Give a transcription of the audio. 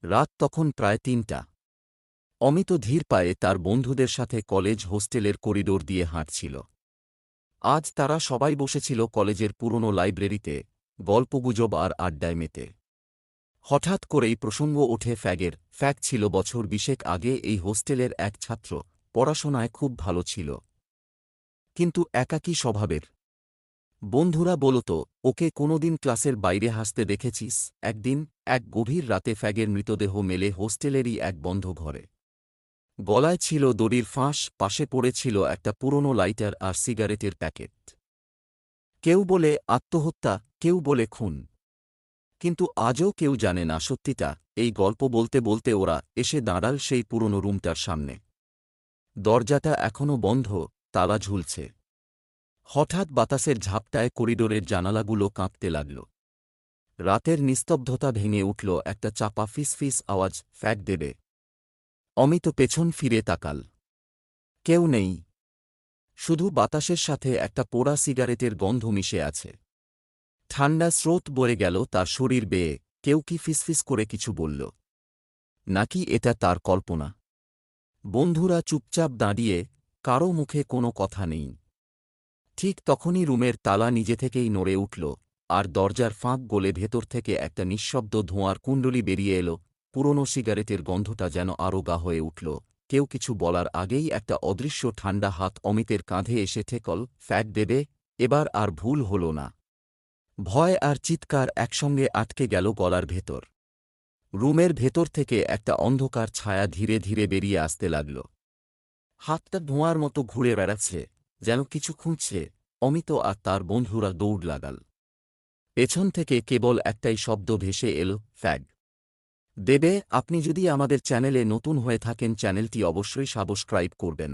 রাত তখন প্রায় ৩টা। অমিত ধীর পায়ে তার বন্ধুদের সাথে কলেজ হোস্টেলের করিডোর দিয়ে হাঁটছিল। আজ তারা সবাই বসেছিল কলেজের পুরনো লাইব্রেরিতে, গল্পগুজব আর আড্ডায় মেতে। হঠাৎ করেই প্রসঙ্গ ওঠে ফ্যাগের। ফ্যাগ ছিল বছর ২০ আগে এই হোস্টেলের এক ছাত্র, পড়াশোনায় খুব ভালো ছিল, কিন্তু একাকী স্বভাবের। বন্ধুরা বলত, ওকে কোনোদিন ক্লাসের বাইরে হাসতে দেখেছিস? একদিন এক গভীর রাতে ফ্যাগের মৃতদেহ মেলে হোস্টেলেরই এক বন্ধ ঘরে। গলায় ছিল দড়ির ফাঁস, পাশে পড়েছিল একটা পুরনো লাইটার আর সিগারেটের প্যাকেট। কেউ বলে আত্মহত্যা, কেউ বলে খুন, কিন্তু আজও কেউ জানে না সত্যিটা। এই গল্প বলতে বলতে ওরা এসে দাঁড়াল সেই পুরনো রুমটার সামনে। দরজাটা এখনও বন্ধ, তালা ঝুলছে। হঠাৎ বাতাসের ঝাপটায় করিডোরের জানালাগুলো কাঁপতে লাগল। রাতের নিস্তব্ধতা ভেঙে উঠল একটা চাপা ফিসফিস আওয়াজ, ফ্যাগ দেবে। অমিত পেছন ফিরে তাকাল। কেউ নেই, শুধু বাতাসের সাথে একটা পোড়া সিগারেটের গন্ধ মিশে আছে। ঠান্ডা স্রোত বয়ে গেল তার শরীর বেয়ে। কেউ কি ফিসফিস করে কিছু বলল? নাকি এটা তার কল্পনা? বন্ধুরা চুপচাপ দাঁড়িয়ে, কারও মুখে কোনো কথা নেই। ঠিক তখনই রুমের তালা নিজে থেকেই নড়ে উঠল, আর দরজার ফাঁক গলে ভেতর থেকে একটা নিঃশব্দ ধোঁয়ার কুণ্ডলী বেরিয়ে এল। পুরনো সিগারেটের গন্ধটা যেন আরও গা হয়ে উঠল। কেউ কিছু বলার আগেই একটা অদৃশ্য ঠান্ডা হাত অমিতের কাঁধে এসে ঠেকল। ফ্যাগ দেবে। এবার আর ভুল হল না। ভয় আর চিৎকার একসঙ্গে আটকে গেল গলার ভেতর। রুমের ভেতর থেকে একটা অন্ধকার ছায়া ধীরে ধীরে বেরিয়ে আসতে লাগল। হাতটা ধোঁয়ার মতো ঘুরে বেড়াচ্ছে, যেন কিছু খুঁজছে। অমিত আর তার বন্ধুরা দৌড় লাগাল। পেছন থেকে কেবল একটাই শব্দ ভেসে এল, ফ্যাগ দেবে। আপনি যদি আমাদের চ্যানেলে নতুন হয়ে থাকেন, চ্যানেলটি অবশ্যই সাবস্ক্রাইব করবেন।